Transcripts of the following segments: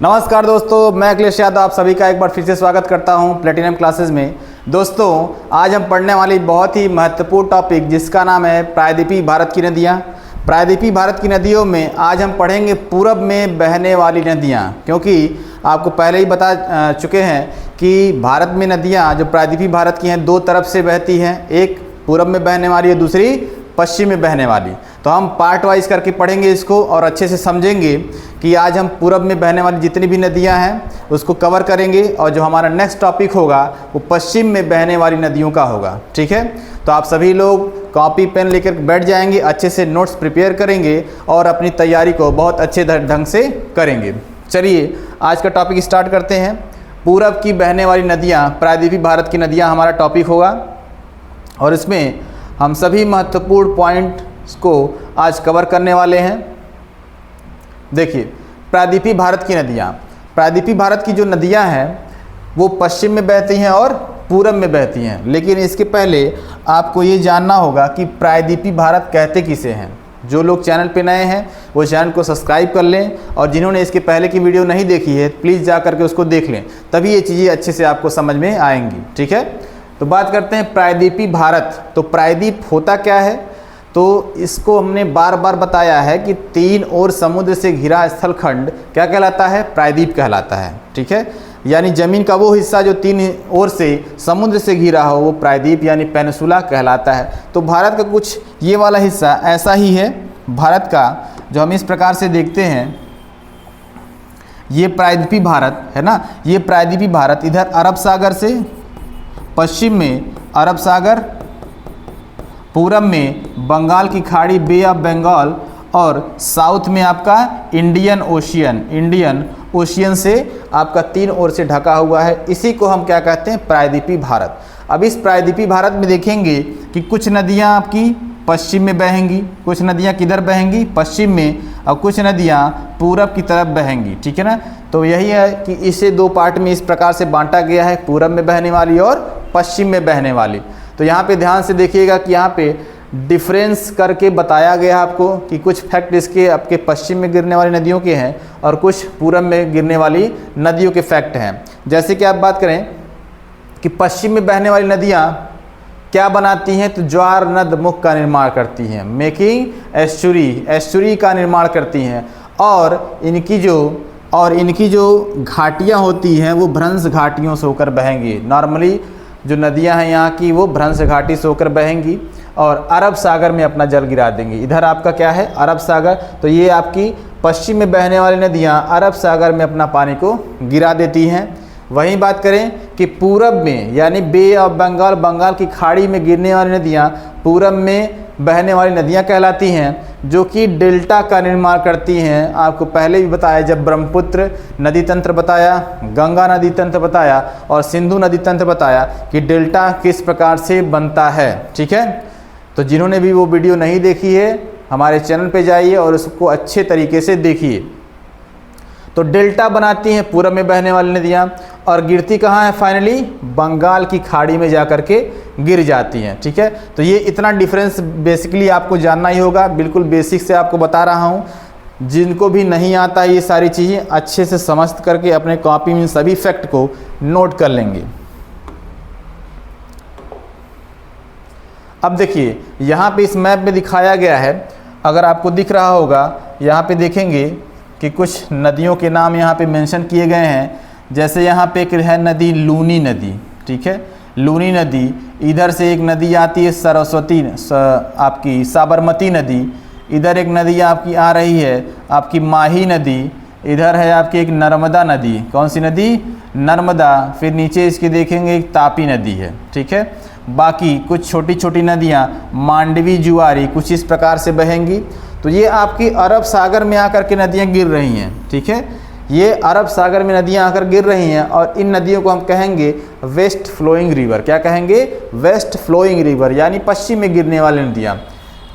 नमस्कार दोस्तों, मैं अखिलेश यादव आप सभी का एक बार फिर से स्वागत करता हूं प्लेटिनम क्लासेस में। दोस्तों, आज हम पढ़ने वाली बहुत ही महत्वपूर्ण टॉपिक जिसका नाम है प्रायद्वीपीय भारत की नदियां। प्रायद्वीपीय भारत की नदियों में आज हम पढ़ेंगे पूरब में बहने वाली नदियां, क्योंकि आपको पहले ही बता चुके हैं कि भारत में नदियां जो प्रायद्वीपीय भारत की हैं दो तरफ से बहती हैं, एक पूरब में बहने वाली है, दूसरी पश्चिम में बहने वाली। तो हम पार्ट वाइज करके पढ़ेंगे इसको और अच्छे से समझेंगे कि आज हम पूरब में बहने वाली जितनी भी नदियां हैं उसको कवर करेंगे और जो हमारा नेक्स्ट टॉपिक होगा वो पश्चिम में बहने वाली नदियों का होगा। ठीक है, तो आप सभी लोग कॉपी पेन लेकर बैठ जाएंगे, अच्छे से नोट्स प्रिपेयर करेंगे और अपनी तैयारी को बहुत अच्छे ढंग से करेंगे। चलिए आज का टॉपिक स्टार्ट करते हैं। पूरब की बहने वाली नदियाँ, प्रायद्वीपीय भारत की नदियाँ हमारा टॉपिक होगा और इसमें हम सभी महत्वपूर्ण पॉइंट्स को आज कवर करने वाले हैं। देखिए, प्रायद्वीपीय भारत की नदियाँ, प्रायद्वीपीय भारत की जो नदियाँ हैं वो पश्चिम में बहती हैं और पूरब में बहती हैं, लेकिन इसके पहले आपको ये जानना होगा कि प्रायद्वीपीय भारत कहते किसे हैं। जो लोग चैनल पे नए हैं वो चैनल को सब्सक्राइब कर लें और जिन्होंने इसके पहले की वीडियो नहीं देखी है प्लीज़ जा करके उसको देख लें, तभी ये चीज़ें अच्छे से आपको समझ में आएंगी। ठीक है, तो बात करते हैं प्रायद्वीपीय भारत। तो प्रायद्वीप होता क्या है, तो इसको हमने बार बार बताया है कि तीन ओर समुद्र से घिरा स्थलखंड क्या कहलाता है, प्रायद्वीप कहलाता है। ठीक है, यानी ज़मीन का वो हिस्सा जो तीन ओर से समुद्र से घिरा हो वो प्रायद्वीप यानी पेनिसुला कहलाता है। तो भारत का कुछ ये वाला हिस्सा ऐसा ही है भारत का, जो हम इस प्रकार से देखते हैं। ये प्रायद्वीपीय भारत है ना, ये प्रायद्वीपीय भारत इधर अरब सागर से पश्चिम में अरब सागर, पूरब में बंगाल की खाड़ी बे ऑफ बंगाल और साउथ में आपका इंडियन ओशियन से आपका तीन ओर से ढका हुआ है। इसी को हम क्या कहते हैं, प्रायद्वीपीय भारत। अब इस प्रायद्वीपीय भारत में देखेंगे कि कुछ नदियां आपकी पश्चिम में बहेंगी, कुछ नदियां किधर बहेंगी, पश्चिम में, और कुछ नदियां पूरब की तरफ बहेंगी। ठीक है ना, तो यही है कि इसे दो पार्ट में इस प्रकार से बांटा गया है, पूरब में बहने वाली और पश्चिम में बहने वाली। तो यहाँ पे ध्यान से देखिएगा कि यहाँ पे डिफरेंस करके बताया गया आपको कि कुछ फैक्ट इसके आपके पश्चिम में गिरने वाली नदियों के हैं और कुछ पूरब में गिरने वाली नदियों के फैक्ट हैं। जैसे कि आप बात करें कि पश्चिम में बहने वाली नदियाँ क्या बनाती हैं, तो ज्वार नद मुख का निर्माण करती हैं, मेकिंग एस्चुरी का निर्माण करती हैं। और इनकी जो घाटियाँ होती हैं वो भ्रंश घाटियों से होकर बहेंगी। नॉर्मली जो नदियां हैं यहाँ की वो भ्रंश घाटी से होकर बहेंगी और अरब सागर में अपना जल गिरा देंगी। इधर आपका क्या है, अरब सागर, तो ये आपकी पश्चिम में बहने वाली नदियाँ अरब सागर में अपना पानी को गिरा देती हैं। वहीं बात करें कि पूरब में यानी बे ऑफ बंगाल, बंगाल की खाड़ी में गिरने वाली नदियाँ पूरब में बहने वाली नदियाँ कहलाती हैं, जो कि डेल्टा का निर्माण करती हैं। आपको पहले भी बताया, जब ब्रह्मपुत्र नदी तंत्र बताया, गंगा नदी तंत्र बताया और सिंधु नदी तंत्र बताया कि डेल्टा किस प्रकार से बनता है। ठीक है, तो जिन्होंने भी वो वीडियो नहीं देखी है हमारे चैनल पे जाइए और उसको अच्छे तरीके से देखिए। तो डेल्टा बनाती हैं पूरब में बहने वाली नदियाँ और गिरती कहाँ है, फाइनली बंगाल की खाड़ी में जाकर के गिर जाती हैं। ठीक है, तो ये इतना डिफरेंस बेसिकली आपको जानना ही होगा, बिल्कुल बेसिक से आपको बता रहा हूँ। जिनको भी नहीं आता ये सारी चीज़ें अच्छे से समझ करके अपने कॉपी में सभी फैक्ट को नोट कर लेंगे। अब देखिए यहाँ पे इस मैप में दिखाया गया है, अगर आपको दिख रहा होगा, यहाँ पे देखेंगे कि कुछ नदियों के नाम यहाँ पे मेंशन किए गए हैं। जैसे यहाँ पे एक है नदी लूनी नदी। ठीक है, लूनी नदी, इधर से एक नदी आती है सरस्वती, आपकी साबरमती नदी, इधर एक नदी आपकी आ रही है आपकी माही नदी, इधर है आपकी एक नर्मदा नदी। कौन सी नदी, नर्मदा। फिर नीचे इसकी देखेंगे एक तापी नदी है। ठीक है, बाकी कुछ छोटी छोटी नदियाँ मांडवी, जुआरी कुछ इस प्रकार से बहेंगी। तो ये आपकी अरब सागर में आकर के नदियाँ गिर रही हैं। ठीक है, ये अरब सागर में नदियाँ आकर गिर रही हैं और इन नदियों को हम कहेंगे वेस्ट फ्लोइंग रिवर। क्या कहेंगे, वेस्ट फ्लोइंग रिवर, यानी पश्चिम में गिरने वाली नदियाँ।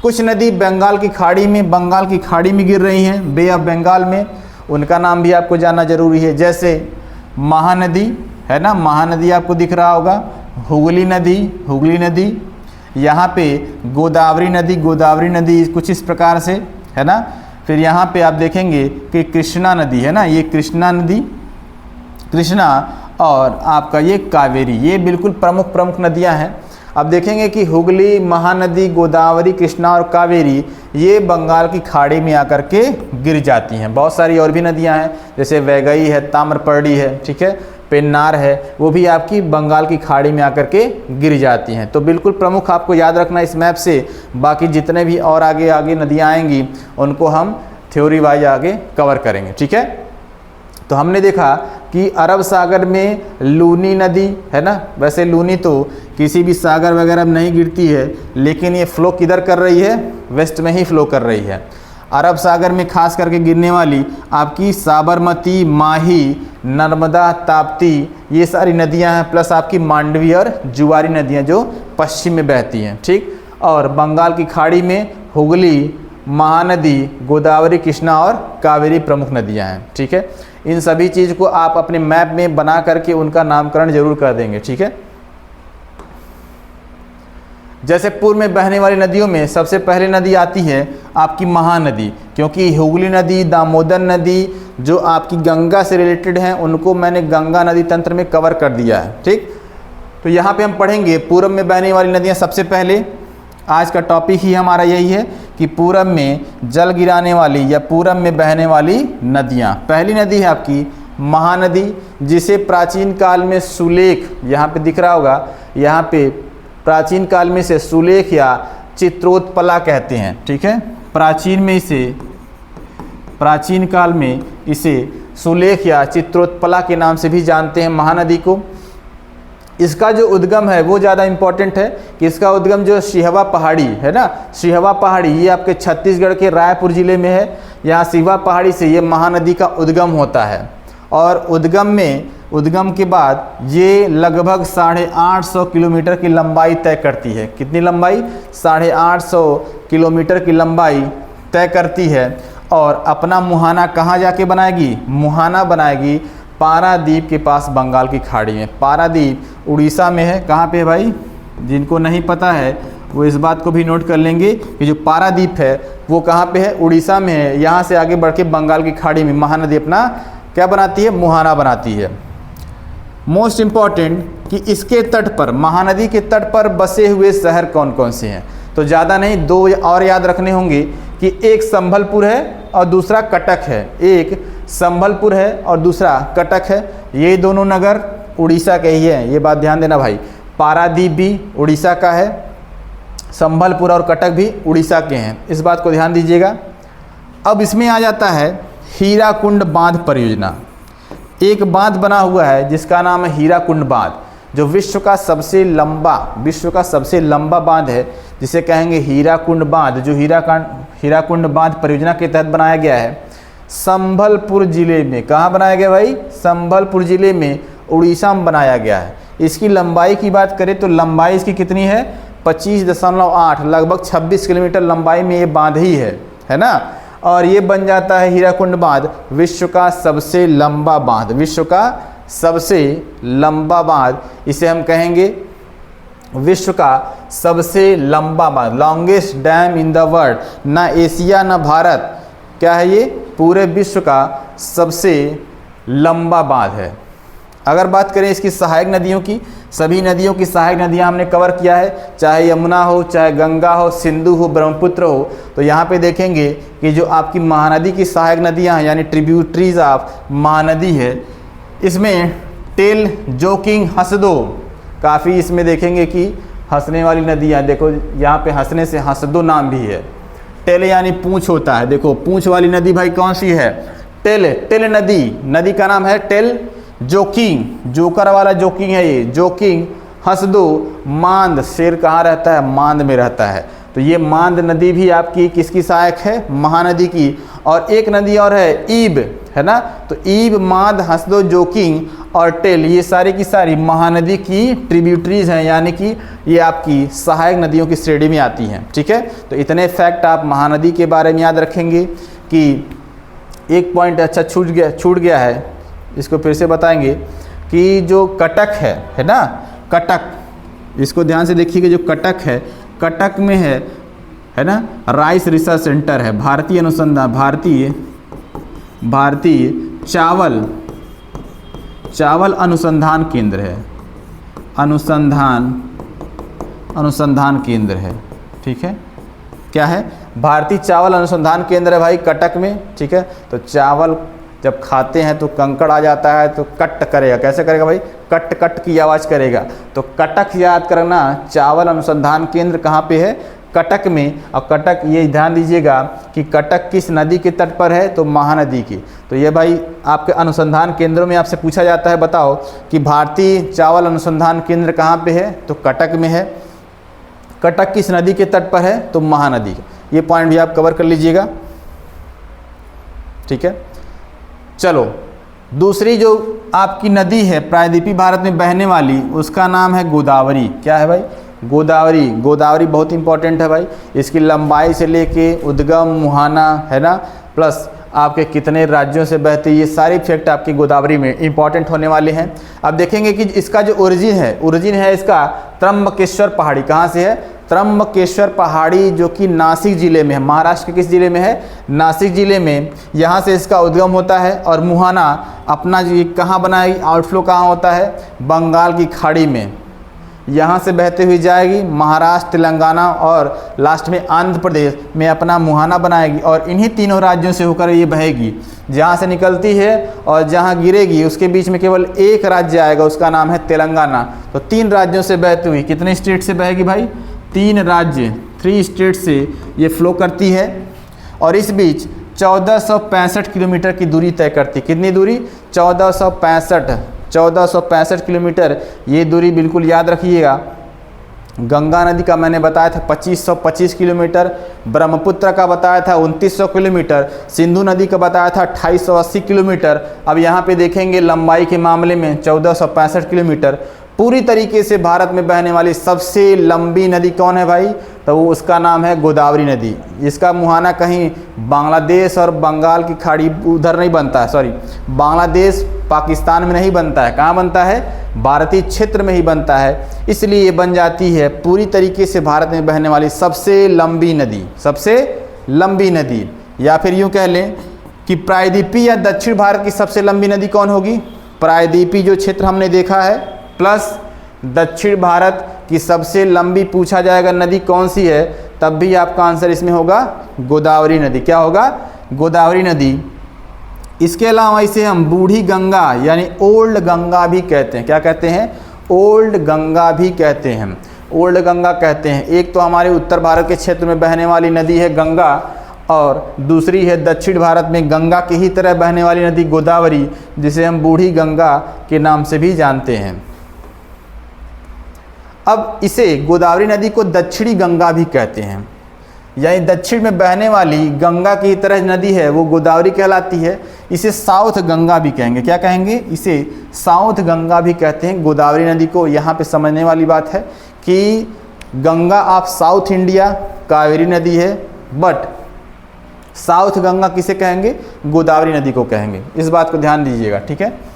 कुछ नदी बंगाल की खाड़ी में गिर रही हैं, बे ऑफ बंगाल में, उनका नाम भी आपको जानना जरूरी है। जैसे महानदी है ना, महानदी आपको दिख रहा होगा, हुगली नदी, यहाँ पे गोदावरी नदी कुछ इस प्रकार से है ना। फिर यहाँ पे आप देखेंगे कि कृष्णा नदी है ना, ये कृष्णा नदी, कृष्णा, और आपका ये कावेरी, ये बिल्कुल प्रमुख प्रमुख नदियाँ हैं। अब देखेंगे कि हुगली, महानदी, गोदावरी, कृष्णा और कावेरी ये बंगाल की खाड़ी में आकर के गिर जाती हैं। बहुत सारी और भी नदियां हैं, जैसे वैगई है, ताम्रपर्णी है, ठीक है, पेन्नार है, वो भी आपकी बंगाल की खाड़ी में आकर के गिर जाती हैं। तो बिल्कुल प्रमुख आपको याद रखना इस मैप से। बाकी जितने भी और आगे आगे नदियाँ आएंगी उनको हम थ्योरी वाइज आगे कवर करेंगे, ठीक है। तो हमने देखा कि अरब सागर में लूनी नदी है ना, वैसे लूनी तो किसी भी सागर वगैरह में नहीं गिरती है, लेकिन ये फ्लो किधर कर रही है, वेस्ट में ही फ्लो कर रही है। अरब सागर में खास करके गिरने वाली आपकी साबरमती, माही, नर्मदा, ताप्ती, ये सारी नदियां हैं, प्लस आपकी मांडवी और जुआरी नदियां जो पश्चिम में बहती हैं, ठीक। और बंगाल की खाड़ी में हुगली, महानदी, गोदावरी, कृष्णा और कावेरी प्रमुख नदियां हैं, ठीक है। इन सभी चीज़ को आप अपने मैप में बना करके उनका नामकरण जरूर कर देंगे, ठीक है। जैसे पूर्व में बहने वाली नदियों में सबसे पहले नदी आती है आपकी महानदी, क्योंकि हुगली नदी, दामोदर नदी जो आपकी गंगा से रिलेटेड हैं उनको मैंने गंगा नदी तंत्र में कवर कर दिया है, ठीक। तो यहाँ पे हम पढ़ेंगे पूर्व में बहने वाली नदियाँ। सबसे पहले आज का टॉपिक ही हमारा यही है कि पूरब में जल गिराने वाली या पूरब में बहने वाली नदियाँ। पहली नदी है आपकी महानदी, जिसे प्राचीन काल में सुलेख, यहाँ पे दिख रहा होगा, यहाँ पे प्राचीन काल में इसे सुलेख या चित्रोत्पला कहते हैं, ठीक है। प्राचीन काल में इसे सुलेख या चित्रोत्पला के नाम से भी जानते हैं महानदी को। इसका जो उद्गम है वो ज़्यादा इम्पॉर्टेंट है कि इसका उद्गम जो सिहवा पहाड़ी है ना, सिहवा पहाड़ी ये आपके छत्तीसगढ़ के रायपुर ज़िले में है। यहाँ सिहवा पहाड़ी से ये महानदी का उद्गम होता है और उद्गम के बाद ये लगभग 850 किलोमीटर की लंबाई तय करती है। कितनी लंबाई? 850 किलोमीटर की लंबाई तय करती है और अपना मुहाना कहाँ जाके बनाएगी? मुहाना बनाएगी पारादीप के पास, बंगाल की खाड़ी में। पारादीप उड़ीसा में है। कहाँ पे है भाई? जिनको नहीं पता है वो इस बात को भी नोट कर लेंगे कि जो पारादीप है वो कहाँ पे है? उड़ीसा में है। यहाँ से आगे बढ़ के बंगाल की खाड़ी में महानदी अपना क्या बनाती है? मुहाना बनाती है। मोस्ट इम्पॉर्टेंट कि इसके तट पर, महानदी के तट पर बसे हुए शहर कौन कौन से हैं? तो ज़्यादा नहीं, दो और याद रखने होंगे कि एक संभलपुर है और दूसरा कटक है। एक संभलपुर है और दूसरा कटक है। ये दोनों नगर उड़ीसा के ही हैं, ये बात ध्यान देना भाई। पारादीप भी उड़ीसा का है, संभलपुर और कटक भी उड़ीसा के हैं, इस बात को ध्यान दीजिएगा। अब इसमें आ जाता है हीराकुंड बांध परियोजना। एक बांध बना हुआ है जिसका नाम है हीराकुंड बांध, जो विश्व का सबसे लंबा बांध है, जिसे कहेंगे हीराकुंड बांध, जो हीराकुंड बांध परियोजना के तहत बनाया गया है संभलपुर जिले में। कहाँ बनाया गया भाई? संभलपुर जिले में, उड़ीसा में बनाया गया है। इसकी लंबाई की बात करें तो लंबाई इसकी कितनी है? 25.8, लगभग 26 किलोमीटर लंबाई में ये बांध ही है ना। और ये बन जाता है हीराकुंड बांध विश्व का सबसे लंबा बांध, विश्व का सबसे लंबा बांध। इसे हम कहेंगे विश्व का सबसे लंबा बांध, longest dam in the world. ना एशिया ना भारत, क्या है ये? पूरे विश्व का सबसे लंबा बांध है। अगर बात करें इसकी सहायक नदियों की, सभी नदियों की सहायक नदियां हमने कवर किया है, चाहे यमुना हो, चाहे गंगा हो, सिंधु हो, ब्रह्मपुत्र हो। तो यहाँ पे देखेंगे कि जो आपकी महानदी की सहायक नदियां हैं यानी ट्रिब्यूटरीज ऑफ महानदी है, इसमें टेल, जोकिंग, हसदो, काफ़ी इसमें देखेंगे कि हंसने वाली नदियाँ। देखो यहाँ पे हंसने से हसदो नाम भी है। टेल यानी पूंछ होता है। देखो पूंछ वाली नदी भाई कौन सी है? टेल नदी का नाम है टेल। जोकिंग, जोकर वाला जोकिंग है ये, जोकिंग, हसदो, मांद, शेर कहाँ रहता है? मांद में रहता है। तो ये मांद नदी भी आपकी किसकी सहायक है? महानदी की। और एक नदी और है ईब, है ना। तो ईब, मांद, हसदो, जोकिंग और टेल, ये सारी की सारी महानदी की ट्रिब्यूटरीज हैं, यानी कि ये आपकी सहायक नदियों की श्रेणी में आती हैं, ठीक है। तो इतने फैक्ट आप महानदी के बारे में याद रखेंगे। कि एक पॉइंट अच्छा छूट गया है, इसको फिर से बताएंगे कि जो कटक है ना, कटक, इसको ध्यान से देखिएगा। जो कटक है, कटक में है है ना, राइस रिसर्च सेंटर है, भारतीय अनुसंधान, भारतीय चावल अनुसंधान केंद्र है, अनुसंधान केंद्र है, ठीक है। क्या है? भारतीय चावल अनुसंधान केंद्र है भाई कटक में, ठीक है। तो चावल जब खाते हैं तो कंकड़ आ जाता है तो कट करेगा, कैसे करेगा भाई? कट कट की आवाज़ करेगा। तो कटक याद करना, चावल अनुसंधान केंद्र कहाँ पे है? कटक में। और कटक, ये ध्यान दीजिएगा कि कटक किस नदी के तट पर है? तो महानदी की। तो ये भाई आपके अनुसंधान केंद्रों में आपसे पूछा जाता है, बताओ कि भारतीय चावल अनुसंधान केंद्र कहाँ पे है? तो कटक में है। कटक किस नदी के तट पर है? तो महानदी। ये पॉइंट भी आप कवर कर लीजिएगा, ठीक है। चलो, दूसरी जो आपकी नदी है प्रायद्वीपीय भारत में बहने वाली, उसका नाम है गोदावरी। क्या है भाई? गोदावरी। गोदावरी बहुत इंपॉर्टेंट है भाई। इसकी लंबाई से लेके उद्गम, मुहाना, है ना, प्लस आपके कितने राज्यों से बहती है, ये सारे फैक्ट आपकी गोदावरी में इंपॉर्टेंट होने वाले हैं। अब देखेंगे कि इसका जो ओरिजिन है इसका त्र्यंबकेश्वर पहाड़ी। कहाँ से है? त्र्यंबकेश्वर पहाड़ी, जो कि नासिक ज़िले में है। महाराष्ट्र के किस ज़िले में है? नासिक ज़िले में। यहाँ से इसका उद्गम होता है। और मुहाना अपना ये कहाँ बनाएगी? आउटफ्लो कहाँ होता है? बंगाल की खाड़ी में। यहाँ से बहते हुई जाएगी महाराष्ट्र, तेलंगाना और लास्ट में आंध्र प्रदेश में अपना मुहाना बनाएगी। और इन्हीं तीनों राज्यों से होकर ये बहेगी। जहाँ से निकलती है और जहाँ गिरेगी उसके बीच में केवल एक राज्य आएगा, उसका नाम है तेलंगाना। तो 3 राज्यों से बहती हुई, कितने स्टेट से बहेगी भाई? 3 राज्य, 3 स्टेट से ये फ्लो करती है। और इस बीच 1465 किलोमीटर की दूरी तय करती। कितनी दूरी? 1465 किलोमीटर। ये दूरी बिल्कुल याद रखिएगा। गंगा नदी का मैंने बताया था 2525 किलोमीटर, ब्रह्मपुत्र का बताया था 2900 किलोमीटर, सिंधु नदी का बताया था 2880 किलोमीटर। अब यहाँ पे देखेंगे लंबाई के मामले में 1465 किलोमीटर। पूरी तरीके से भारत में बहने वाली सबसे लंबी नदी कौन है भाई? तो वो उसका नाम है गोदावरी नदी। इसका मुहाना कहीं बांग्लादेश और बंगाल की खाड़ी उधर नहीं बनता है, सॉरी, बांग्लादेश पाकिस्तान में नहीं बनता है। कहाँ बनता है? भारतीय क्षेत्र में ही बनता है। इसलिए ये बन जाती है पूरी तरीके से भारत में बहने वाली सबसे लंबी नदी, सबसे लंबी नदी। या फिर यूँ कह लें कि प्रायद्वीपीय या दक्षिण भारत की सबसे लंबी नदी कौन होगी? प्रायद्वीपीय जो क्षेत्र हमने देखा है प्लस दक्षिण भारत की सबसे लंबी पूछा जाएगा नदी कौन सी है, तब भी आपका आंसर इसमें होगा गोदावरी नदी। क्या होगा? गोदावरी नदी। इसके अलावा इसे हम बूढ़ी गंगा यानी ओल्ड गंगा भी कहते हैं। क्या कहते हैं? ओल्ड गंगा भी कहते हैं, ओल्ड गंगा कहते हैं। एक तो हमारे उत्तर भारत के क्षेत्र में बहने वाली नदी है गंगा, और दूसरी है दक्षिण भारत में गंगा की ही तरह बहने वाली नदी गोदावरी, जिसे हम बूढ़ी गंगा के नाम से भी जानते हैं। अब इसे गोदावरी नदी को दक्षिणी गंगा भी कहते हैं, यानी दक्षिण में बहने वाली गंगा की तरह नदी है वो गोदावरी कहलाती है। इसे साउथ गंगा भी कहेंगे। क्या कहेंगे? इसे साउथ गंगा भी कहते हैं गोदावरी नदी को। यहाँ पे समझने वाली बात है कि Ganga of south India Kaveri नदी है, बट साउथ गंगा किसे कहेंगे? गोदावरी नदी को कहेंगे। इस बात को ध्यान दीजिएगा, ठीक है।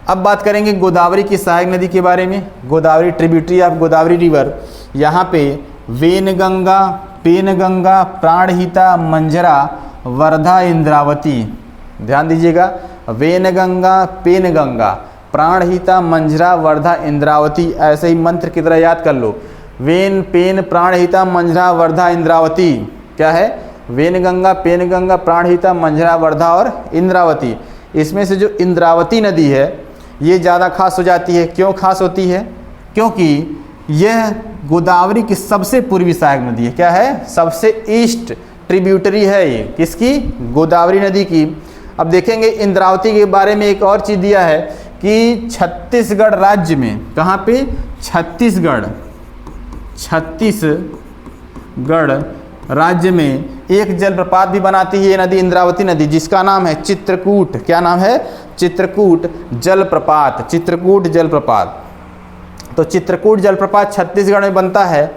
अब बात करेंगे गोदावरी की सहायक नदी के बारे में। Godavari tributary of Godavari river. यहाँ पे वेनगंगा, पेनगंगा, प्राणहिता, मंजरा, वर्धा, इंद्रावती। ध्यान दीजिएगा, वेनगंगा, पेनगंगा, प्राणहिता, मंजरा, वर्धा, इंद्रावती। ऐसे ही मंत्र की तरह याद कर लो। वेन, पेन, प्राणहिता, मंजरा, वर्धा, इंद्रावती। क्या है? वेनगंगा, पेनगंगा, प्राणहिता, मंजरा, वर्धा और इंद्रावती। इसमें से जो इंद्रावती नदी है ये ज़्यादा खास हो जाती है। क्यों खास होती है? क्योंकि यह गोदावरी की सबसे पूर्वी सहायक नदी है। क्या है? सबसे ईस्ट ट्रिब्यूटरी है ये। किसकी? गोदावरी नदी की। अब देखेंगे इंद्रावती के बारे में एक और चीज़ दिया है कि छत्तीसगढ़ राज्य में, कहाँ पे? छत्तीसगढ़ राज्य में एक जलप्रपात भी बनाती है ये नदी, इंद्रावती नदी, जिसका नाम है चित्रकूट। क्या नाम है? चित्रकूट जलप्रपात। चित्रकूट जलप्रपात। तो चित्रकूट जलप्रपात छत्तीसगढ़ में बनता है।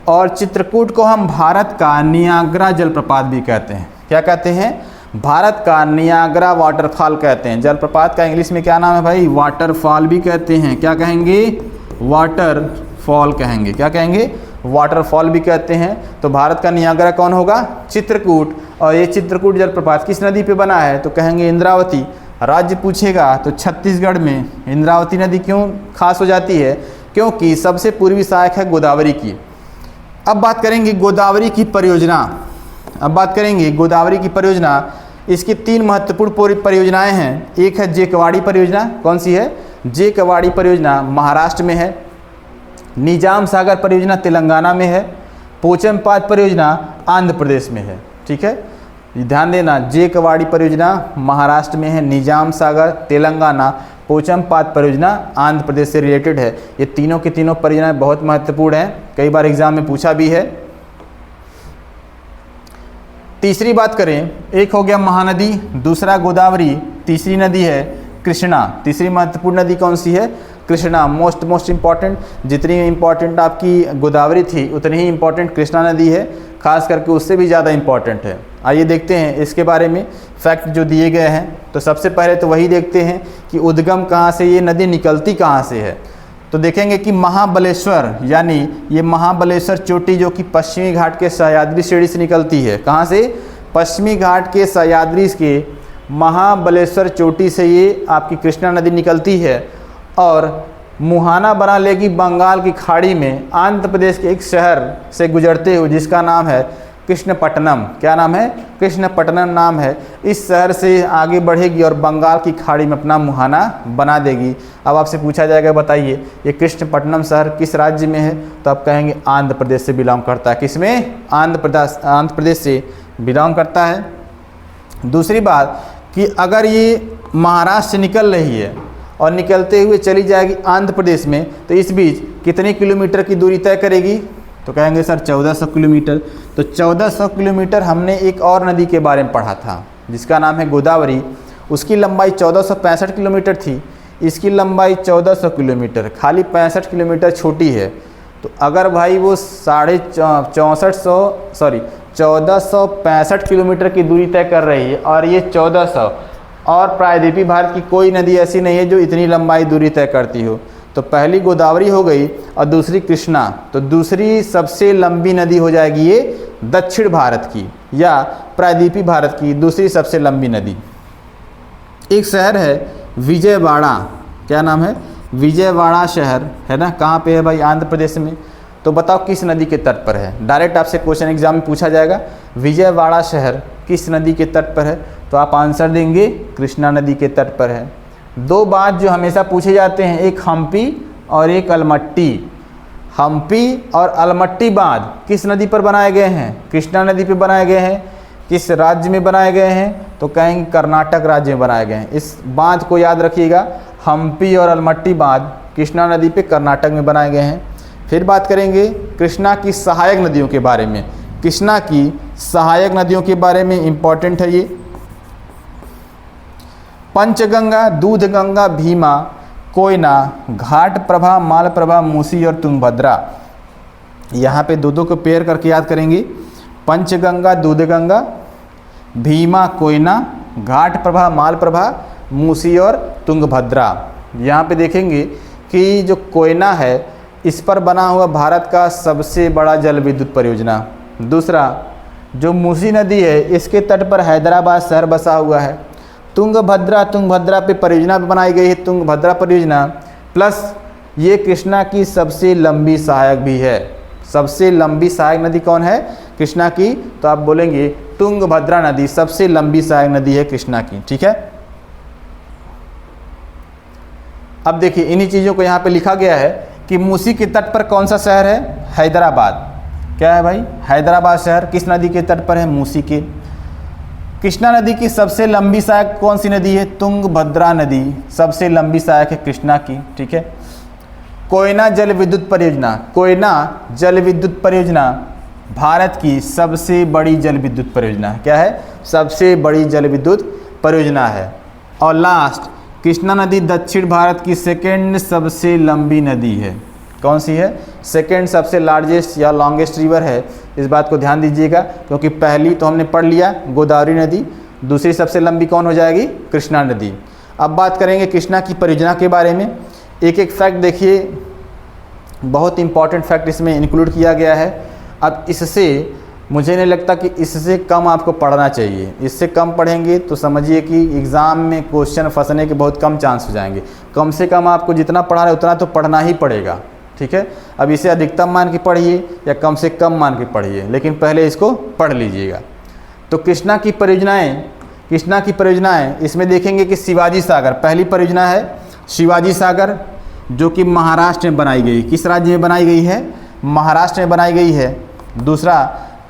और चित्रकूट को हम भारत का नियाग्रा जलप्रपात भी कहते हैं। क्या कहते हैं? भारत का नियाग्रा वाटरफॉल कहते हैं। जलप्रपात का इंग्लिश में क्या नाम है भाई? वाटरफॉल भी कहते हैं। क्या कहेंगे? वाटरफॉल कहेंगे। क्या कहेंगे? वाटरफॉल भी कहते हैं। तो भारत का नियाग्रा कौन होगा? चित्रकूट। और ये चित्रकूट जलप्रपात किस नदी पे बना है? तो कहेंगे इंद्रावती। राज्य पूछेगा तो छत्तीसगढ़ में इंद्रावती नदी क्यों खास हो जाती है? क्योंकि सबसे पूर्वी सहायक है गोदावरी की। अब बात करेंगे गोदावरी की परियोजना। इसकी 3 महत्वपूर्ण परियोजनाएं हैं। एक है जेकवाड़ी परियोजना। कौन सी है? जेकवाड़ी परियोजना महाराष्ट्र में है। निजाम सागर परियोजना तेलंगाना में है। पोचमपात परियोजना आंध्र प्रदेश में है। ठीक है, ध्यान देना, जेकवाड़ी परियोजना महाराष्ट्र में है, निजाम सागर तेलंगाना, पोचमपात परियोजना आंध्र प्रदेश से रिलेटेड है। ये तीनों की तीनों परियोजनाएं बहुत महत्वपूर्ण हैं, कई बार एग्जाम में पूछा भी है। तीसरी बात करें, एक हो गया महानदी, दूसरा गोदावरी, तीसरी नदी है कृष्णा। तीसरी महत्वपूर्ण नदी कौन सी है? कृष्णा। मोस्ट इंपॉर्टेंट, जितनी इंपॉर्टेंट आपकी गोदावरी थी उतनी ही इंपॉर्टेंट कृष्णा नदी है, खास करके उससे भी ज़्यादा इंपॉर्टेंट है। आइए देखते हैं इसके बारे में फैक्ट जो दिए गए हैं। तो सबसे पहले तो वही देखते हैं कि उद्गम कहाँ से, ये नदी निकलती कहाँ से है। तो देखेंगे कि महाबलेश्वर, यानी ये महाबलेश्वर चोटी जो कि पश्चिमी घाट के सह्याद्री श्रेणी से निकलती है। कहाँ से? पश्चिमी घाट के सह्याद्री के महाबलेश्वर चोटी से ये आपकी कृष्णा नदी निकलती है और मुहाना बना लेगी बंगाल की खाड़ी में आंध्र प्रदेश के एक शहर से गुजरते हुए, जिसका नाम है कृष्णपट्टनम। क्या नाम है? कृष्णपट्टनम नाम है। इस शहर से आगे बढ़ेगी और बंगाल की खाड़ी में अपना मुहाना बना देगी। अब आपसे पूछा जाएगा, बताइए ये कृष्णपट्टनम शहर किस राज्य में है? तो आप कहेंगे आंध्र प्रदेश से बिलोंग करता है। किसमें? आंध्र प्रदेश से बिलोंग करता है। दूसरी बात कि अगर ये महाराष्ट्र से निकल रही है और निकलते हुए चली जाएगी आंध्र प्रदेश में, तो इस बीच कितने किलोमीटर की दूरी तय करेगी? तो कहेंगे सर 1400 किलोमीटर। तो 1400 किलोमीटर हमने एक और नदी के बारे में पढ़ा था जिसका नाम है गोदावरी। उसकी लंबाई 1465 किलोमीटर थी, इसकी लंबाई 1400 किलोमीटर, खाली 65 किलोमीटर छोटी है। तो अगर भाई वो 1465 किलोमीटर की दूरी तय कर रही है और ये 1400, और प्रायद्वीपीय भारत की कोई नदी ऐसी नहीं है जो इतनी लंबाई दूरी तय करती हो। तो पहली गोदावरी हो गई और दूसरी कृष्णा। तो दूसरी सबसे लंबी नदी हो जाएगी ये दक्षिण भारत की या प्रायद्वीपीय भारत की दूसरी सबसे लंबी नदी। एक शहर है विजयवाड़ा। क्या नाम है? विजयवाड़ा शहर है ना। कहाँ पे है भाई? आंध्र प्रदेश में। तो बताओ किस नदी के तट पर है? डायरेक्ट आपसे क्वेश्चन एग्जाम में पूछा जाएगा, विजयवाड़ा शहर किस नदी के तट पर है? तो आप आंसर देंगे कृष्णा नदी के तट पर है। 2 बात जो हमेशा पूछे जाते हैं, एक हम्पी और एक अलमट्टी। हम्पी और अलमट्टी बांध किस नदी पर बनाए गए हैं? कृष्णा नदी पर बनाए गए हैं। किस राज्य में बनाए गए हैं? तो कहेंगे कर्नाटक राज्य में बनाए गए हैं। इस बांध को याद रखिएगा, हम्पी और अलमट्टी बांध कृष्णा नदी पे कर्नाटक में बनाए गए हैं। फिर बात करेंगे कृष्णा की सहायक नदियों के बारे में। कृष्णा की सहायक नदियों के बारे में इंपॉर्टेंट है ये पंचगंगा, दूधगंगा, भीमा, कोयना, घाट प्रभा, मालप्रभा, मूसी और तुंगभद्रा। यहाँ पे दो को पेयर करके याद करेंगे, पंचगंगा, दूधगंगा, भीमा, कोयना, घाट प्रभा, मालप्रभा, मूसी और तुंगभद्रा। यहाँ पे देखेंगे कि जो कोयना है इस पर बना हुआ भारत का सबसे बड़ा जल विद्युत परियोजना। दूसरा जो मूसी नदी है इसके तट पर हैदराबाद शहर बसा हुआ है। तुंगभद्रा पे परियोजना बनाई गई है, तुंगभद्रा परियोजना। प्लस ये कृष्णा की सबसे लंबी सहायक भी है। सबसे लंबी सहायक नदी कौन है? कृष्णा की। तो आप बोलेंगे तुंगभद्रा नदी सबसे लंबी सहायक नदी है कृष्णा की। ठीक है, अब देखिए इन्हीं चीज़ों को यहाँ पे लिखा गया है कि मूसी के तट पर कौन सा शहर है? हैदराबाद। क्या है भाई? हैदराबाद शहर किस नदी के तट पर है? मूसी के। कृष्णा नदी की सबसे लंबी सहायक कौन सी नदी है? तुंगभद्रा नदी सबसे लंबी सहायक है कृष्णा की। ठीक है, कोयना जल विद्युत परियोजना। कोयना जल विद्युत परियोजना भारत की सबसे बड़ी जल विद्युत परियोजना है। क्या है? सबसे बड़ी जल विद्युत परियोजना है। और लास्ट, कृष्णा नदी दक्षिण भारत की सेकेंड सबसे लंबी नदी है। कौन सी है? सेकेंड सबसे लार्जेस्ट या लॉन्गेस्ट रिवर है। इस बात को ध्यान दीजिएगा क्योंकि पहली तो हमने पढ़ लिया गोदावरी नदी, दूसरी सबसे लंबी कौन हो जाएगी? कृष्णा नदी। अब बात करेंगे कृष्णा की परियोजना के बारे में। एक एक फैक्ट देखिए, बहुत इंपॉर्टेंट फैक्ट इसमें इंक्लूड किया गया है। अब इससे मुझे नहीं लगता कि इससे कम आपको पढ़ना चाहिए। इससे कम पढ़ेंगे तो समझिए कि एग्ज़ाम में क्वेश्चन फंसने के बहुत कम चांस हो जाएंगे। कम से कम आपको जितना पढ़ा है उतना तो पढ़ना ही पड़ेगा, ठीक है। अब इसे अधिकतम मान के पढ़िए या कम से कम मान के पढ़िए, लेकिन पहले इसको पढ़ लीजिएगा। तो कृष्णा की परियोजनाएं इसमें देखेंगे कि शिवाजी सागर पहली परियोजना है, शिवाजी सागर, जो कि महाराष्ट्र में बनाई गई। किस राज्य में बनाई गई है? महाराष्ट्र में बनाई गई है। दूसरा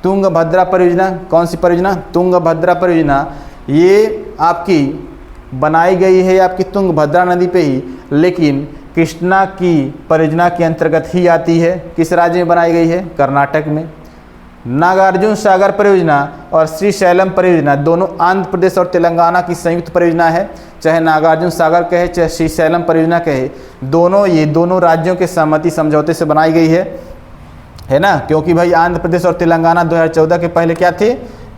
तुंगभद्रा परियोजना, कौन सी परियोजना? तुंगभद्रा परियोजना। ये आपकी बनाई गई है आपकी तुंगभद्रा नदी पे ही, लेकिन कृष्णा की परियोजना के अंतर्गत ही आती है। किस राज्य में बनाई गई है? कर्नाटक में। नागार्जुन सागर परियोजना और श्रीशैलम परियोजना दोनों आंध्र प्रदेश और तेलंगाना की संयुक्त परियोजना है। चाहे नागार्जुन सागर कहे चाहे श्रीशैलम परियोजना कहे, दोनों राज्यों के सहमति समझौते से बनाई गई है ना। क्योंकि भाई आंध्र प्रदेश और तेलंगाना 2014 के पहले क्या थे?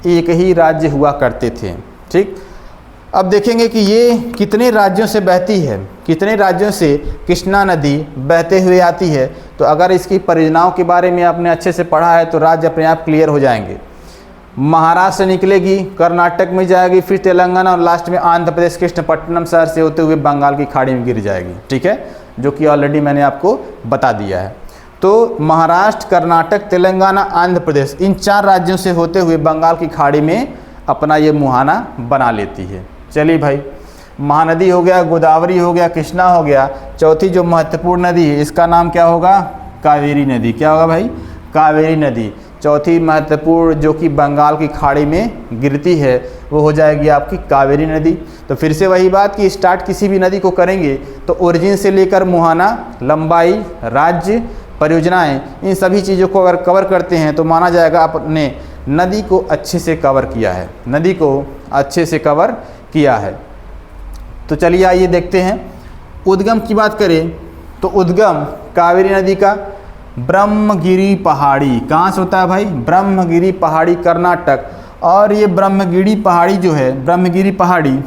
एक ही राज्य हुआ करते थे, ठीक। अब देखेंगे कि ये कितने राज्यों से बहती है, कितने राज्यों से कृष्णा नदी बहते हुए आती है। तो अगर इसकी परियोजनाओं के बारे में आपने अच्छे से पढ़ा है तो राज्य अपने आप क्लियर हो जाएंगे। महाराष्ट्र से निकलेगी, कर्नाटक में जाएगी, फिर तेलंगाना और लास्ट में आंध्र प्रदेश कृष्णपट्टनम शहर से होते हुए बंगाल की खाड़ी में गिर जाएगी, ठीक है, जो कि ऑलरेडी मैंने आपको बता दिया है। तो महाराष्ट्र, कर्नाटक, तेलंगाना, आंध्र प्रदेश, इन 4 राज्यों से होते हुए बंगाल की खाड़ी में अपना ये मुहाना बना लेती है। चलिए भाई, महानदी हो गया, गोदावरी हो गया, कृष्णा हो गया। चौथी जो महत्वपूर्ण नदी है इसका नाम क्या होगा? कावेरी नदी। क्या होगा भाई? कावेरी नदी। चौथी महत्वपूर्ण जो कि बंगाल की खाड़ी में गिरती है वो हो जाएगी आपकी कावेरी नदी। तो फिर से वही बात कि स्टार्ट किसी भी नदी को करेंगे तो ओरिजिन से लेकर मुहाना, लंबाई, राज्य, परियोजनाएं, इन सभी चीज़ों को अगर कवर करते हैं तो माना जाएगा आपने नदी को अच्छे से कवर किया है, नदी को अच्छे से कवर किया है। तो चलिए आइए देखते हैं। उद्गम की बात करें तो उद्गम कावेरी नदी का ब्रह्मगिरी पहाड़ी, कहाँ से होता है भाई? ब्रह्मगिरी पहाड़ी, कर्नाटक। और ये ब्रह्मगिरी पहाड़ी जो है, ब्रह्मगिरी पहाड़ी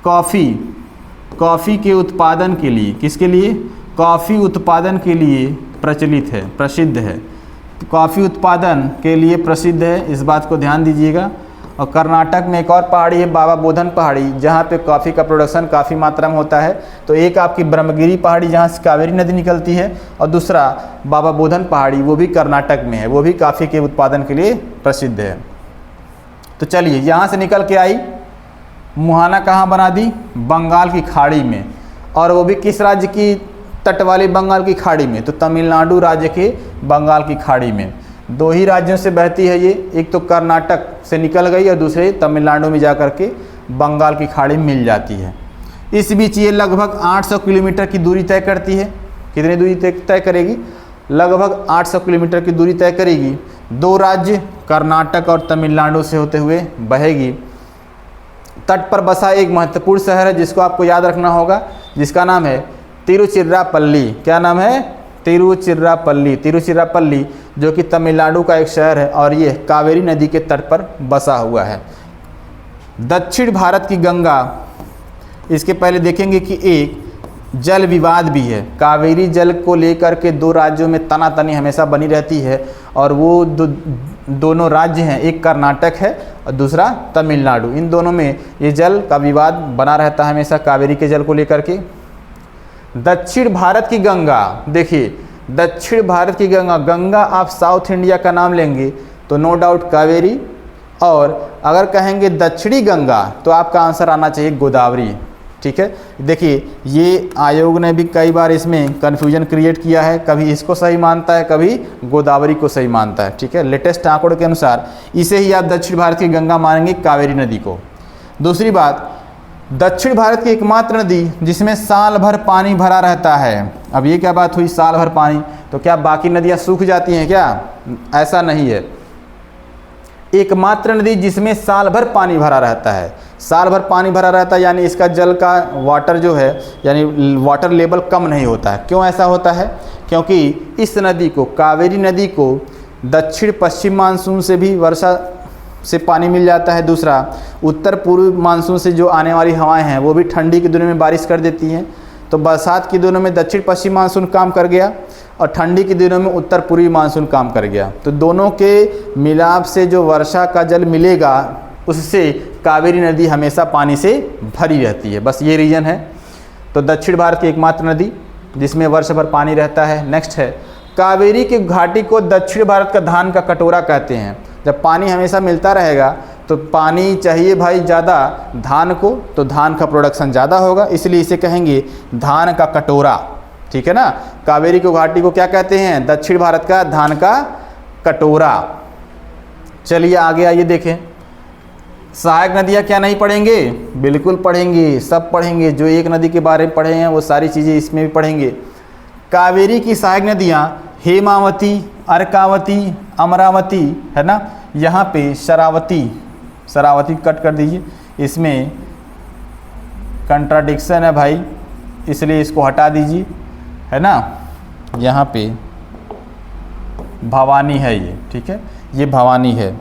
कॉफ़ी के उत्पादन के लिए, किसके लिए? कॉफ़ी उत्पादन के लिए प्रचलित है, प्रसिद्ध है। कॉफ़ी उत्पादन के लिए प्रसिद्ध है, इस बात को ध्यान दीजिएगा। और कर्नाटक में एक और पहाड़ी है बाबा बोधन पहाड़ी, जहाँ पे कॉफ़ी का प्रोडक्शन काफ़ी मात्रा में होता है। तो एक आपकी ब्रह्मगिरी पहाड़ी जहाँ से कावेरी नदी निकलती है, और दूसरा बाबा बोधन पहाड़ी, वो भी कर्नाटक में है, वो भी कॉफ़ी के उत्पादन के लिए प्रसिद्ध है। तो चलिए, यहाँ से निकल के आई, मुहाना कहाँ बना दी? बंगाल की खाड़ी में। और वो भी किस राज्य की तट वाली बंगाल की खाड़ी में? तो तमिलनाडु राज्य के बंगाल की खाड़ी में। 2 ही राज्यों से बहती है ये, एक तो कर्नाटक से निकल गई और दूसरे तमिलनाडु में जाकर के बंगाल की खाड़ी में मिल जाती है। इस बीच ये लगभग 800 किलोमीटर की दूरी तय करती है। कितनी दूरी तय करेगी? लगभग 800 किलोमीटर की दूरी तय करेगी। 2 राज्य कर्नाटक और तमिलनाडु से होते हुए बहेगी। तट पर बसा एक महत्वपूर्ण शहर है जिसको आपको याद रखना होगा, जिसका नाम है तिरुचिरापल्ली। क्या नाम है? तिरुचिरापल्ली। तिरुचिरापल्ली जो कि तमिलनाडु का एक शहर है और ये कावेरी नदी के तट पर बसा हुआ है। दक्षिण भारत की गंगा, इसके पहले देखेंगे कि एक जल विवाद भी है। कावेरी जल को लेकर के 2 राज्यों में तनातनी हमेशा बनी रहती है, और वो दोनों राज्य हैं, एक कर्नाटक है और दूसरा तमिलनाडु। इन दोनों में ये जल का विवाद बना रहता है हमेशा, कावेरी के जल को लेकर के। दक्षिण भारत की गंगा, देखिए दक्षिण भारत की गंगा, गंगा आप साउथ इंडिया का नाम लेंगे तो नो डाउट कावेरी, और अगर कहेंगे दक्षिणी गंगा तो आपका आंसर आना चाहिए गोदावरी, ठीक है। देखिए ये आयोग ने भी कई बार इसमें कन्फ्यूजन क्रिएट किया है, कभी इसको सही मानता है, कभी गोदावरी को सही मानता है, ठीक है। लेटेस्ट आंकड़ों के अनुसार इसे ही आप दक्षिण भारत की गंगा मानेंगे, कावेरी नदी को। दूसरी बात, दक्षिण भारत की एकमात्र नदी जिसमें साल भर पानी भरा रहता है। अब ये क्या बात हुई, साल भर पानी? तो क्या बाकी नदियाँ सूख जाती हैं क्या? ऐसा नहीं है। एकमात्र नदी जिसमें साल भर पानी भरा रहता है। साल भर पानी भरा रहता है यानी इसका जल का वाटर जो है, यानी वाटर लेवल कम नहीं होता है। क्यों ऐसा होता है? क्योंकि इस नदी को, कावेरी नदी को, दक्षिण पश्चिम मानसून से भी वर्षा से पानी मिल जाता है। दूसरा, उत्तर पूर्व मानसून से जो आने वाली हवाएं हैं वो भी ठंडी के दिनों में बारिश कर देती हैं। तो बरसात के दिनों में दक्षिण पश्चिम मानसून काम कर गया, और ठंडी के दिनों में उत्तर पूर्वी मानसून काम कर गया। तो दोनों के मिलाप से जो वर्षा का जल मिलेगा उससे कावेरी नदी हमेशा पानी से भरी रहती है। बस ये रीज़न है। तो दक्षिण भारत की एकमात्र नदी जिसमें वर्ष भर पानी रहता है। नेक्स्ट है, कावेरी की घाटी को दक्षिण भारत का धान का कटोरा कहते हैं। जब पानी हमेशा मिलता रहेगा तो पानी चाहिए भाई ज़्यादा धान को, तो धान का प्रोडक्शन ज़्यादा होगा, इसलिए इसे कहेंगे धान का कटोरा। ठीक है ना। कावेरी की घाटी को क्या कहते हैं? दक्षिण भारत का धान का कटोरा। चलिए आगे आइए देखें, सहायक नदियाँ क्या नहीं पढ़ेंगे? बिल्कुल पढ़ेंगे, सब पढ़ेंगे। जो एक नदी के बारे में पढ़े हैं वो सारी चीज़ें इसमें भी पढ़ेंगे। कावेरी की सहायक नदियाँ हेमावती, अर्कावती, अमरावती, है ना। यहाँ पे शरावती कट कर दीजिए, इसमें कंट्राडिक्शन है भाई, इसलिए इसको हटा दीजिए, है ना। यहाँ पे भवानी है ये, ठीक है, ये भवानी है।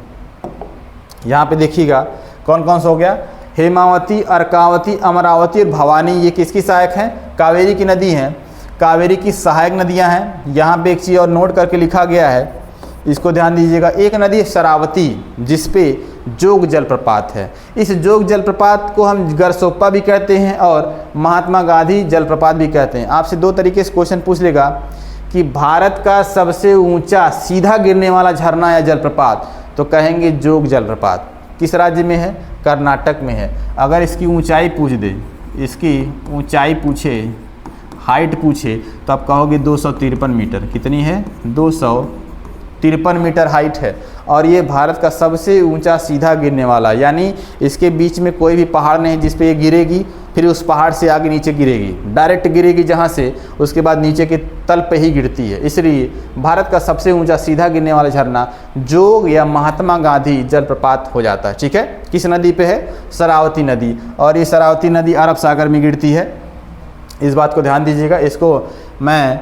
यहाँ पे देखिएगा कौन कौन सा हो गया, हेमावती, अर्कावती, अमरावती और भवानी, ये किसकी सहायक हैं? कावेरी की नदी हैं, कावेरी की सहायक नदियाँ हैं। यहाँ पे एक चीज़ और नोट करके लिखा गया है, इसको ध्यान दीजिएगा। एक नदी शरावती जिसपे जोग जलप्रपात है। इस जोग जलप्रपात को हम गरसोप्पा भी कहते हैं और महात्मा गांधी जलप्रपात भी कहते हैं। आपसे दो तरीके से क्वेश्चन पूछ लेगा कि भारत का सबसे ऊंचा सीधा गिरने वाला झरना या जलप्रपात, तो कहेंगे जोग जलप्रपात। किस राज्य में है? कर्नाटक में है। अगर इसकी ऊंचाई पूछ दे, इसकी ऊंचाई पूछे, हाइट पूछे, तो आप कहोगे 253 मीटर। कितनी है? 253 मीटर हाइट है। और ये भारत का सबसे ऊंचा सीधा गिरने वाला, यानी इसके बीच में कोई भी पहाड़ नहीं जिस पे ये गिरेगी, फिर उस पहाड़ से आगे नीचे गिरेगी, डायरेक्ट गिरेगी जहाँ से, उसके बाद नीचे के तल पे ही गिरती है। इसलिए भारत का सबसे ऊंचा सीधा गिरने वाला झरना जोग या महात्मा गांधी जलप्रपात हो जाता है। ठीक है। किस नदी पे है? शरावती नदी। और ये शरावती नदी अरब सागर में गिरती है, इस बात को ध्यान दीजिएगा। इसको मैं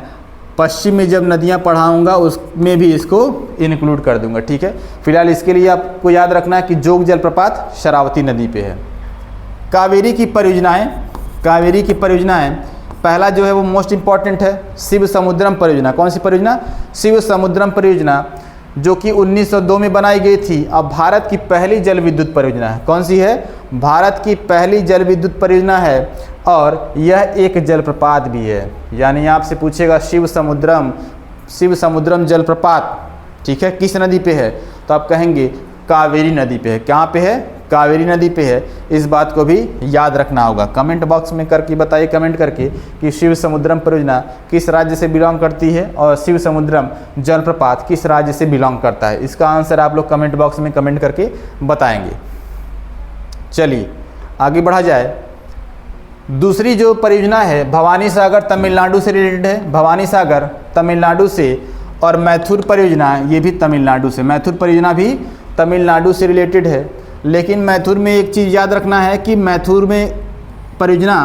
पश्चिम में जब नदियाँ पढ़ाऊँगा उसमें भी इसको इंक्लूड कर दूंगा। ठीक है। फिलहाल इसके लिए आपको याद रखना है कि जोग जलप्रपात शरावती नदी पे है। कावेरी की परियोजनाएं, पहला जो है वो मोस्ट इम्पॉर्टेंट है, शिव समुद्रम परियोजना। कौन सी परियोजना? शिव समुद्रम परियोजना, जो कि 1902 में बनाई गई थी। अब भारत की पहली जल विद्युत परियोजना है। कौन सी है? भारत की पहली जल विद्युत परियोजना है और यह एक जलप्रपात भी है। यानी आपसे पूछेगा शिव समुद्रम जलप्रपात, ठीक है, किस नदी पे है? तो आप कहेंगे कावेरी नदी पे है। कहाँ पे है? कावेरी नदी पे है। इस बात को भी याद रखना होगा। कमेंट बॉक्स में करके बताइए, कमेंट करके, कि शिव समुद्रम परियोजना किस राज्य से बिलोंग करती है और शिव समुद्रम जलप्रपात किस राज्य से बिलोंग करता है। इसका आंसर आप लोग कमेंट बॉक्स में कमेंट करके बताएंगे। चलिए आगे बढ़ा जाए। दूसरी जो परियोजना है भवानी सागर तमिलनाडु से रिलेटेड है। भवानी सागर तमिलनाडु से, और मैथुर परियोजना ये भी तमिलनाडु से। मैथुर परियोजना भी तमिलनाडु से रिलेटेड है। लेकिन मैथुर में एक चीज़ याद रखना है कि मैथुर में परियोजना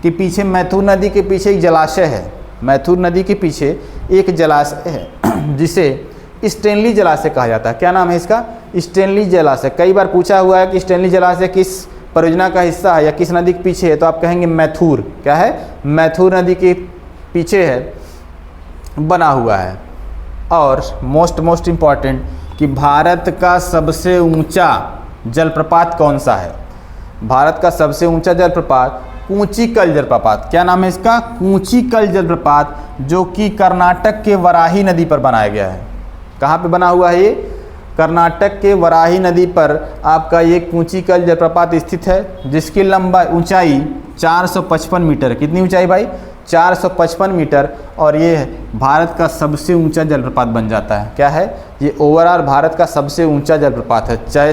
के पीछे, मैथुर नदी के पीछे एक जलाशय है। मैथुर नदी के पीछे एक जलाशय है जिसे स्टेनली जलाशय कहा जाता है। क्या नाम है इसका? स्टेनली जलाशय। कई बार पूछा हुआ है कि स्टेनली जलाशय किस परियोजना का हिस्सा है या किस नदी के पीछे है, तो आप कहेंगे मैथुर। क्या है? मैथुर नदी के पीछे है, बना हुआ है। और मोस्ट इम्पॉर्टेंट कि भारत का सबसे ऊंचा जलप्रपात कौन सा है? भारत का सबसे ऊंचा जलप्रपात कूचिकल जलप्रपात। क्या नाम है इसका? कूचिकल जलप्रपात, जो कि कर्नाटक के वराही नदी पर बनाया गया है। कहाँ पे बना हुआ है ये? कर्नाटक के वराही नदी पर आपका ये कूचिकल जलप्रपात स्थित है, जिसकी लंबाई ऊंचाई 455 मीटर। कितनी ऊंचाई भाई? 455 मीटर। और ये भारत का सबसे ऊंचा जलप्रपात बन जाता है। क्या है? ये ओवरऑल भारत का सबसे ऊंचा जलप्रपात है। चाहे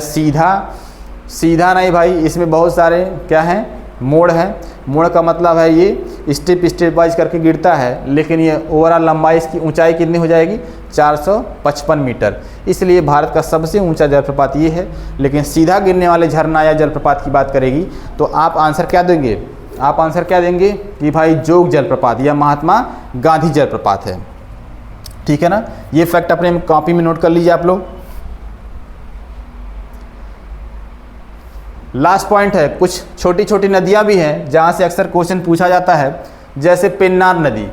सीधा नहीं भाई, इसमें बहुत सारे क्या हैं? मोड़ है। मोड़ का मतलब है ये स्टेप वाइज करके गिरता है, लेकिन ये ओवरऑल लंबाई, इसकी ऊंचाई कितनी हो जाएगी? 455 मीटर। इसलिए भारत का सबसे ऊंचा जलप्रपात ये है। लेकिन सीधा गिरने वाले झरना या जलप्रपात की बात करेगी तो आप आंसर क्या देंगे? आप आंसर क्या देंगे कि भाई जोग जलप्रपात या महात्मा गांधी जलप्रपात है। ठीक है ना। ये फैक्ट अपने कॉपी में नोट कर लीजिए आप लोग। लास्ट पॉइंट है, कुछ छोटी छोटी नदियां भी हैं जहां से अक्सर क्वेश्चन पूछा जाता है, जैसे पेन्नार नदी।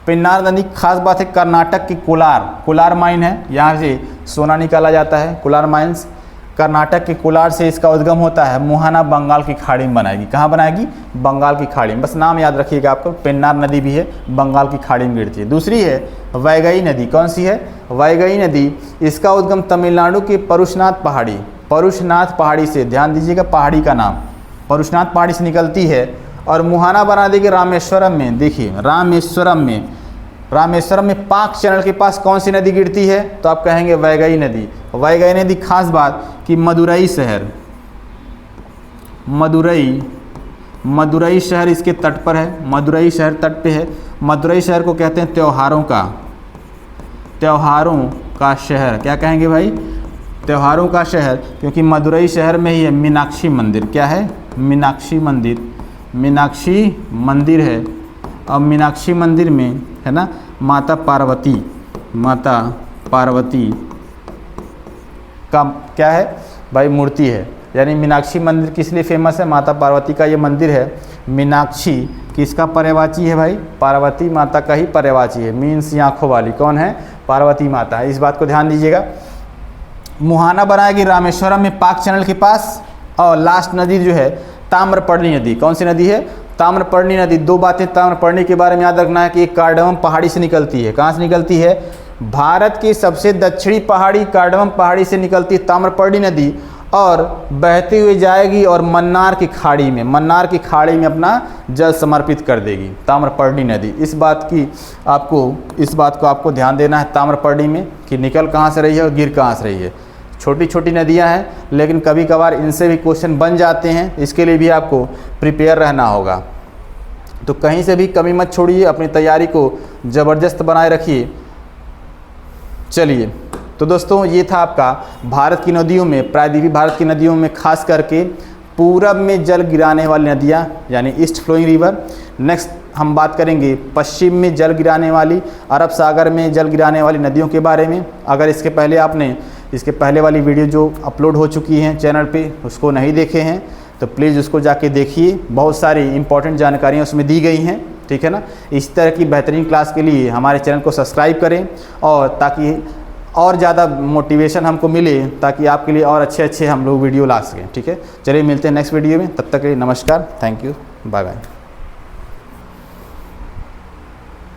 पेन्नार नदी खास बात है कर्नाटक की कोलार माइन है, यहाँ से सोना निकाला जाता है। कोलार माइंस कर्नाटक के कोलार से इसका उद्गम होता है। मुहाना बंगाल की खाड़ी में बनाएगी। कहाँ बनाएगी? बंगाल की खाड़ी में। बस नाम याद रखिएगा आपको, पेन्नार नदी भी है, बंगाल की खाड़ी में गिरती है। दूसरी है वैगई नदी। कौन सी है? वैगई नदी। इसका उद्गम तमिलनाडु के परुशनाथ पहाड़ी से, ध्यान दीजिएगा पहाड़ी का नाम, परुशनाथ पहाड़ी से निकलती है और मुहाना बना देगी रामेश्वरम में। देखिए रामेश्वरम में पाक चैनल के पास कौन सी नदी गिरती है? तो आप कहेंगे वैगई नदी। वैगई नदी खास बात कि मदुरई शहर इसके तट पर है। मदुरई शहर तट पे है। मदुरई शहर को कहते हैं त्योहारों का शहर। क्या कहेंगे भाई? त्योहारों का शहर, क्योंकि मदुरई शहर में ही है मीनाक्षी मंदिर। क्या है? मीनाक्षी मंदिर है। और मीनाक्षी मंदिर में है ना माता पार्वती का क्या है भाई? मूर्ति है। यानी मीनाक्षी मंदिर किस लिए फेमस है? माता पार्वती का ये मंदिर है। मीनाक्षी किसका पर्यायवाची है भाई? पार्वती माता का ही पर्यायवाची है। मीन्स आँखों वाली कौन है? पार्वती माता है। इस बात को ध्यान दीजिएगा। मुहाना बनाएगी रामेश्वरम में पाक चैनल के पास। और लास्ट नदी जो है ताम्रपर्णी नदी। कौन सी नदी है? ताम्रपर्णी नदी। दो बातें ताम्रपर्णी के बारे में याद रखना है कि एक कार्डमम पहाड़ी से निकलती है। कहाँ से निकलती है? भारत की सबसे दक्षिणी पहाड़ी कार्डमम पहाड़ी से निकलती है ताम्रपर्णी नदी, और बहती हुई जाएगी और मन्नार की खाड़ी में अपना जल समर्पित कर देगी ताम्रपर्णी नदी। इस बात को आपको ध्यान देना है ताम्रपर्णी में कि निकल कहाँ से रही है और गिर कहाँ से रही है। छोटी छोटी नदियां हैं, लेकिन कभी कभार इनसे भी क्वेश्चन बन जाते हैं। इसके लिए भी आपको प्रिपेयर रहना होगा। तो कहीं से भी कमी मत छोड़िए, अपनी तैयारी को ज़बरदस्त बनाए रखिए। चलिए, तो दोस्तों ये था आपका भारत की नदियों में, प्रायद्वीपीय भारत की नदियों में खास करके पूरब में जल गिराने वाली नदियाँ यानी ईस्ट फ्लोइंग रिवर। नेक्स्ट हम बात करेंगे पश्चिम में जल गिराने वाली, अरब सागर में जल गिराने वाली नदियों के बारे में। अगर इसके पहले वाली वीडियो जो अपलोड हो चुकी हैं चैनल पे उसको नहीं देखे हैं तो प्लीज़ उसको जाके देखिए। बहुत सारी इंपॉर्टेंट जानकारियाँ उसमें दी गई हैं, ठीक है ना। इस तरह की बेहतरीन क्लास के लिए हमारे चैनल को सब्सक्राइब करें, और ताकि और ज़्यादा मोटिवेशन हमको मिले, ताकि आपके लिए और अच्छे हम लोग वीडियो ला सकें, ठीक है। चलिए मिलते हैं नेक्स्ट वीडियो में, तब तक के लिए नमस्कार, थैंक यू, बाय बाय।